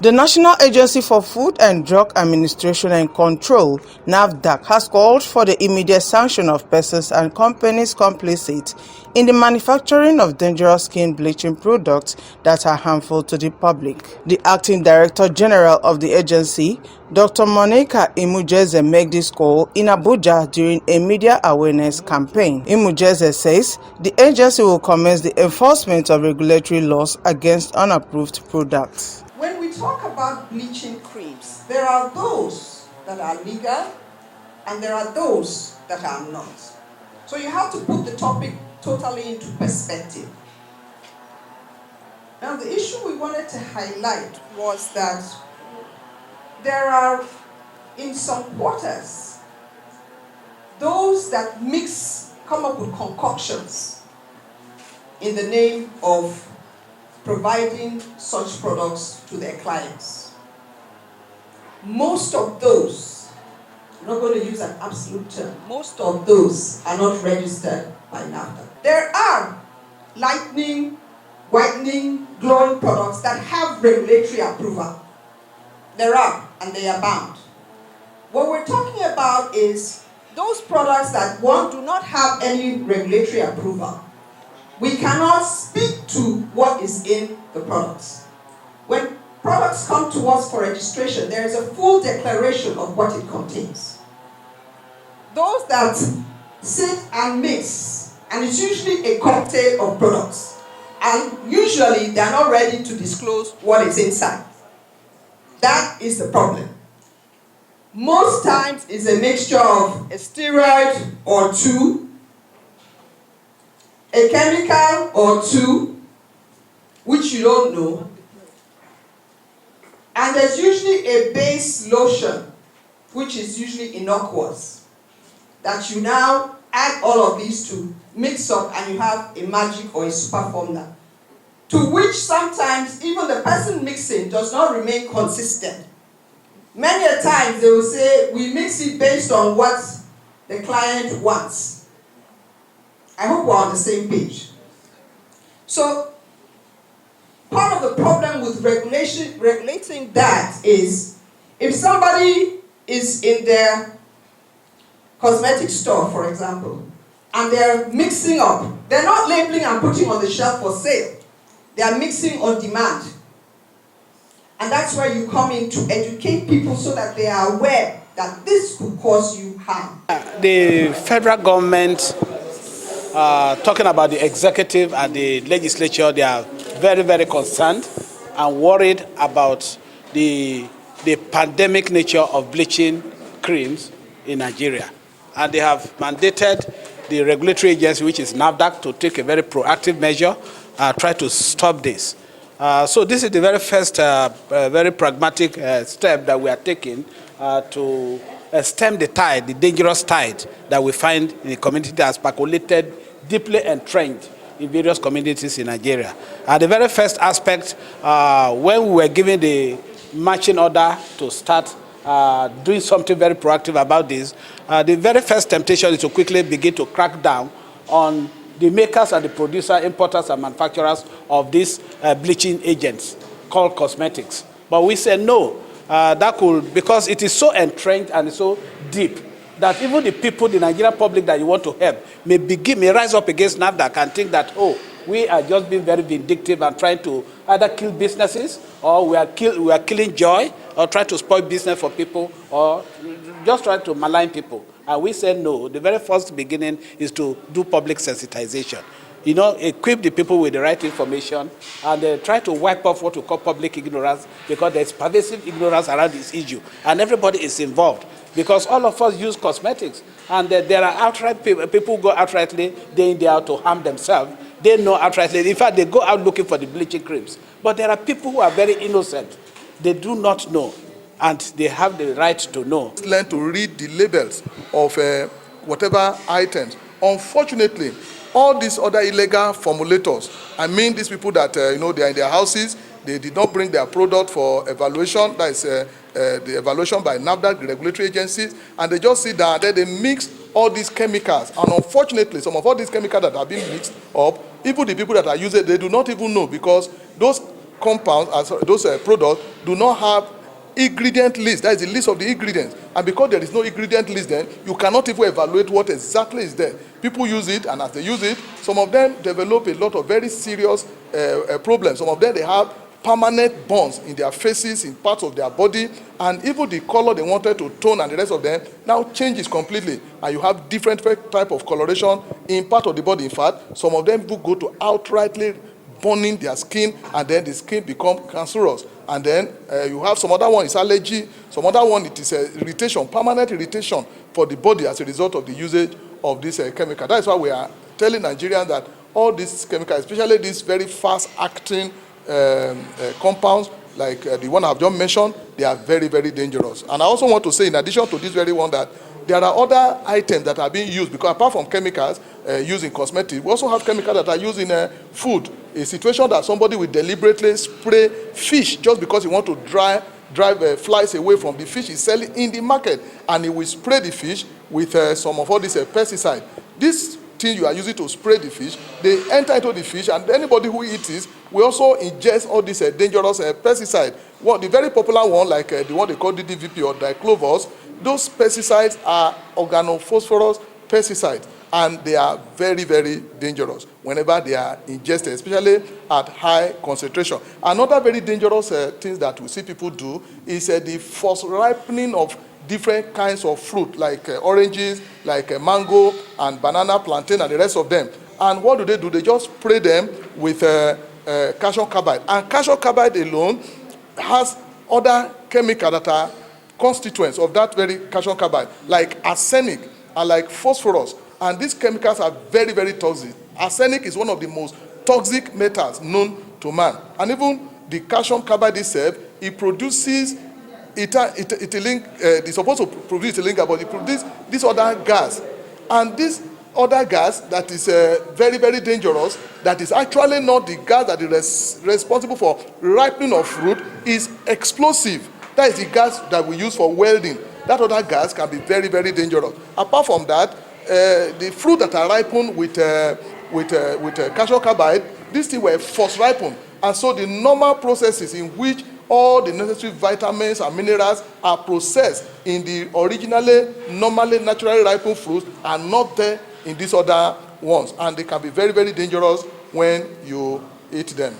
The National Agency for Food and Drug Administration and Control, NAFDAC, has called for the immediate sanction of persons and companies complicit in the manufacturing of dangerous skin bleaching products that are harmful to the public. The Acting Director General of the agency, Dr. Eimunjeze, made this call in Abuja during a media awareness campaign. Eimunjeze says the agency will commence the enforcement of regulatory laws against unapproved products. When we talk about bleaching creams, there are those that are legal and there are those that are not. So you have to put the topic totally into perspective. Now the issue we wanted to highlight was that there are, in some quarters, those that come up with concoctions in the name of providing such products to their clients. Most of those, I'm not going to use an absolute term, most of those are not registered by NAFDAC. There are lightening, whitening, glowing products that have regulatory approval. There are, and they are bound. What we're talking about is those products that, one, do not have any regulatory approval. We cannot speak to what is in the products. When products come to us for registration, there is a full declaration of what it contains. Those that sit and mix, and it's usually a cocktail of products, and usually they're not ready to disclose what is inside. That is the problem. Most times it's a mixture of a steroid or two, a chemical or two, which you don't know, and there's usually a base lotion, which is usually innocuous, that you now add all of these to mix up and you have a magic or a super formula, to which sometimes even the person mixing does not remain consistent. Many a times they will say, we mix it based on what the client wants. I hope we're on the same page. So, part of the problem with regulating that is, if somebody is in their cosmetic store, for example, and they're mixing up, they're not labeling and putting on the shelf for sale. They are mixing on demand. And that's where you come in to educate people so that they are aware that this could cause you harm. The federal government, talking about the executive and the legislature, they are very, very concerned and worried about the pandemic nature of bleaching creams in Nigeria. And they have mandated the regulatory agency, which is NAFDAC, to take a very proactive measure, try to stop this. So this is the very first, very pragmatic step that we are taking to stem the tide, the dangerous tide that we find in the community that has percolated, deeply entrenched in various communities in Nigeria. The very first aspect, when we were given the marching order to start doing something very proactive about this, the very first temptation is to quickly begin to crack down on the makers and the producer, importers and manufacturers of these bleaching agents called cosmetics. But we said no, that could, because it is so entrenched and so deep that even the people, the Nigerian public that you want to help, may rise up against NAFDAC and think that, oh, we are just being very vindictive and trying to either kill businesses, or we are killing joy, or trying to spoil business for people, or just trying to malign people. And we said no. The very first beginning is to do public sensitization. You know, equip the people with the right information and try to wipe off what we call public ignorance, because there's pervasive ignorance around this issue. And everybody is involved, because all of us use cosmetics. And there are outright people who go outrightly day in, day out to harm themselves. They know outrightly. In fact, they go out looking for the bleaching creams. But there are people who are very innocent. They do not know, and they have the right to know. Learn to read the labels of whatever items. Unfortunately, all these other illegal formulators, I mean these people that, they are in their houses, they did not bring their product for evaluation, that is the evaluation by NAFDAC, the regulatory agencies, and they just sit down there, they mix all these chemicals. And unfortunately, some of all these chemicals that are being mixed up, even the people that are using it, they do not even know, because those compounds, those products do not have ingredient list. That is the list of the ingredients. And because there is no ingredient list, then you cannot even evaluate what exactly is there. People use it, and as they use it, some of them develop a lot of very serious problems. Some of them, they have permanent burns in their faces, in parts of their body, and even the color they wanted to tone and the rest of them now changes completely. And you have different type of coloration in part of the body. In fact, some of them people go to outrightly burning their skin, and then the skin become cancerous. And then you have some other one is allergy, some other one it is irritation, permanent irritation for the body as a result of the usage of this chemical. That is why we are telling Nigerians that all these chemicals, especially these very fast-acting compounds, like the one I've just mentioned, they are very, very dangerous. And I also want to say, in addition to this very one, that there are other items that are being used, because apart from chemicals used in cosmetics, we also have chemicals that are used in food. A situation that somebody will deliberately spray fish just because he wants to drive flies away from the fish he's selling in the market, and he will spray the fish with some of all these pesticides. This thing you are using to spray the fish, they enter into the fish, and anybody who eats it will also ingest all these dangerous pesticides. Well, the very popular one, like the one they call DDVP or diclovers, those pesticides are organophosphorus pesticides, and they are very, very dangerous whenever they are ingested, especially at high concentration. Another very dangerous thing that we see people do is the forced ripening of different kinds of fruit, like oranges, like mango and banana, plantain, and the rest of them. And what do? They just spray them with calcium carbide. And calcium carbide alone has other chemicals that are constituents of that very calcium carbide, like arsenic and like phosphorus. And these chemicals are very, very toxic. Arsenic is one of the most toxic metals known to man. And even the calcium carbide itself, it produces it's supposed to produce ethylene, but it produces this other gas. And this other gas that is very, very dangerous, that is actually not the gas that is responsible for ripening of fruit, is explosive. That is the gas that we use for welding. That other gas can be very, very dangerous. Apart from that, the fruit that are ripened with calcium carbide, these things were force ripened. And so the normal processes in which all the necessary vitamins and minerals are processed in the normally naturally ripened fruits are not there in these other ones. And they can be very, very dangerous when you eat them.